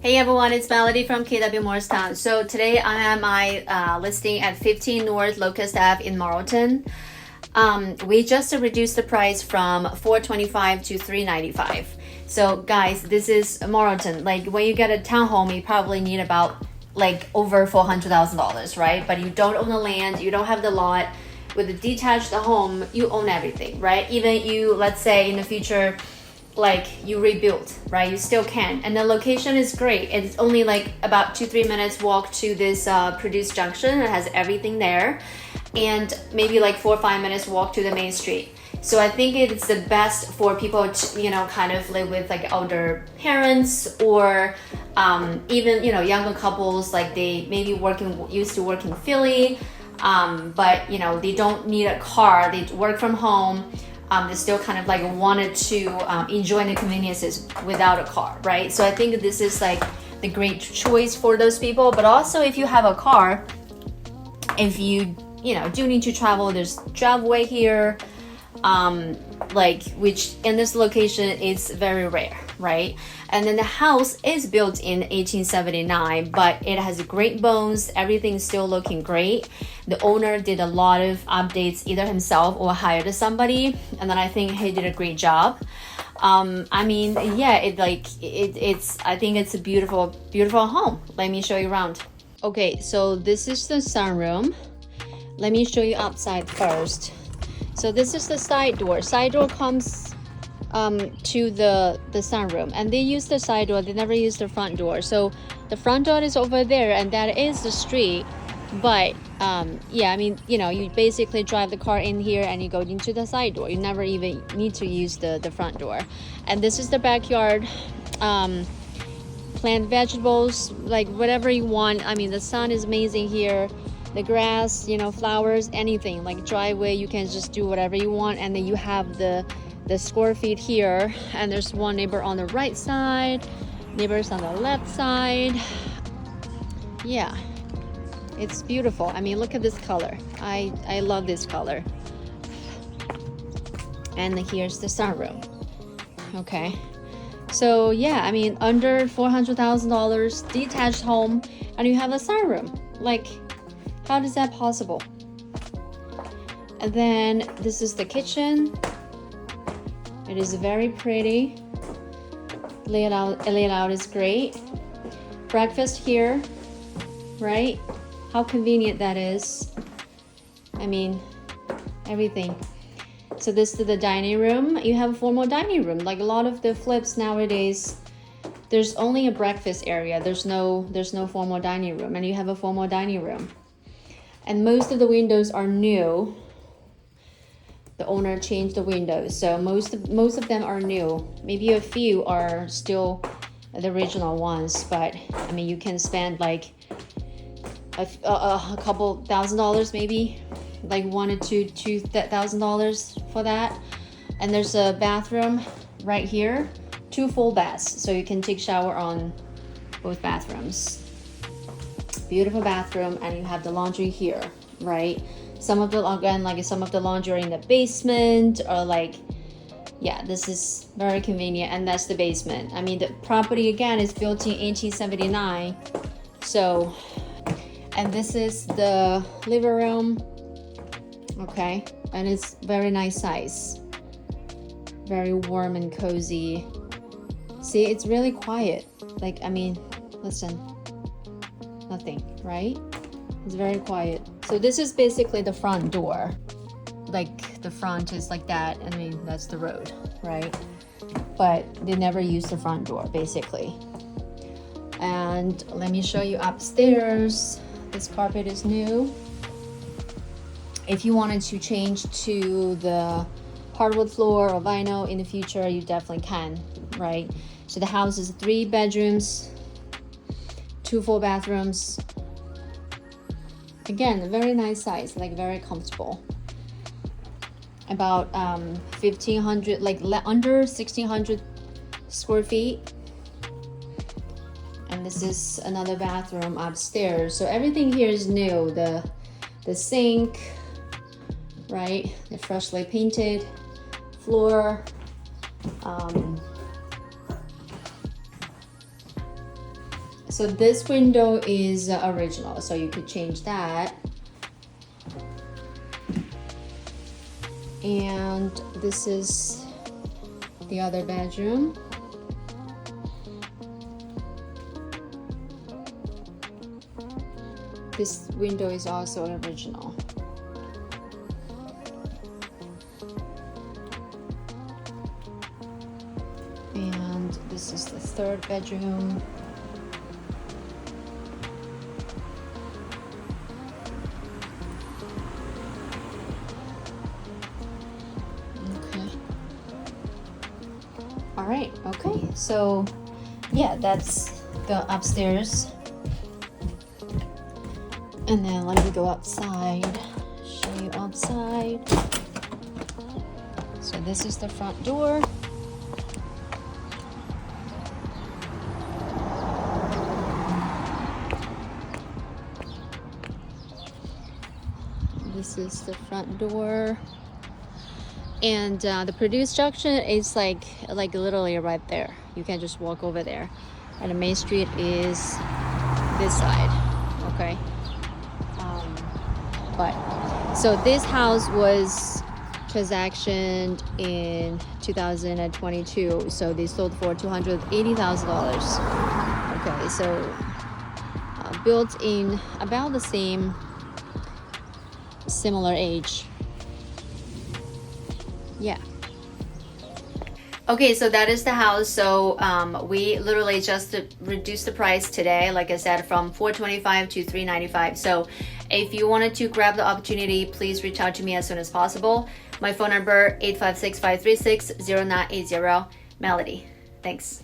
Hey everyone, it's Melody from KW Morristown. So today I am my listing at 15 North Locust Ave in Marlton. We just reduced the price from $425 to $395. So guys, this is Marlton. Like when you get a townhome, you probably need about like over $400,000, right? But you don't own the land, you don't have the lot. With a detached home, you own everything, right? Even you, let's say in the future, like you rebuild, right? You still can. And the location is great. It's only like about 2-3 minutes walk to this Produce Junction. It has everything there. And maybe like 4 or 5 minutes walk to the main street. So I think it's the best for people to, kind of live with like older parents or even, younger couples, like they maybe used to work in Philly, but they don't need a car. They work from home. They still kind of like wanted to enjoy the conveniences without a car, right? So I think this is like the great choice for those people. But also if you have a car, if you do need to travel, there's driveway here, which in this location is very rare, right? And then the house is built in 1879, but it has great bones. Everything's still looking great. The owner did a lot of updates, either himself or hired somebody, and then I think he did a great job. I think it's a beautiful, beautiful home. Let me show you around. Okay, so this is the sunroom. Let me show you outside first. So this is the side door. Side door comes to the sunroom, and they use the side door. They never use the front door. So the front door is over there, and that is the street. But you basically drive the car in here and you go into the side door. You never even need to use the front door. And this is the backyard. Plant vegetables, like whatever you want. I mean, the sun is amazing here. The grass, flowers, anything. Like driveway, you can just do whatever you want. And then you have the square feet here, and there's one neighbor on the right side, neighbors on the left side. Yeah, it's beautiful. I mean, look at this color. I love this color. And here's the sunroom. Okay, so yeah, I mean, under $400,000 detached home, and you have a sunroom. Like, how is that possible? And then this is the kitchen. It is very pretty. Layout is great. Breakfast here, right? How convenient that is. I mean, everything. So this is the dining room. You have a formal dining room. Like a lot of the flips nowadays, there's only a breakfast area. There's no formal dining room, and you have a formal dining room. And most of the windows are new. The owner changed the windows, so most of them are new. Maybe a few are still the original ones, but I mean, you can spend like a couple $1,000, maybe like $1,000 to $2,000 for that. And there's a bathroom right here, 2 full baths, so you can take shower on both bathrooms. Beautiful bathroom, and you have the laundry here, right? Some of the laundry are in the basement, or this is very convenient, and that's the basement. I mean, the property again is built in 1879. So, and this is the living room. Okay, and it's very nice size, very warm and cozy. See, it's really quiet. Like, I mean, listen, nothing, right? It's very quiet. So this is basically the front door. Like the front is like that. I mean, that's the road, right? But they never use the front door, basically. And let me show you upstairs. This carpet is new. If you wanted to change to the hardwood floor or vinyl in the future, you definitely can, right? So the house is 3 bedrooms, 2 full bathrooms. Again, a very nice size, like very comfortable. About 1,500, like under 1,600 square feet. And this is another bathroom upstairs. So everything here is new. The sink, right? The freshly painted floor. So this window is original, so you could change that. And this is the other bedroom. This window is also original. And this is the third bedroom. Okay. All right, okay. So yeah, that's the upstairs. And then let me go outside, show you outside. So this is the front door. This is the front door. And the produce junction is like literally right there. You can just walk over there. And the main street is this side, okay? So this house was transactioned in 2022, so they sold for $280,000. Okay, so built in about the similar age. Yeah. Okay, so that is the house. So we literally just reduced the price today, like I said, from $425 to $395. So if you wanted to grab the opportunity, please reach out to me as soon as possible. My phone number 856-536-0980. Melody. Thanks.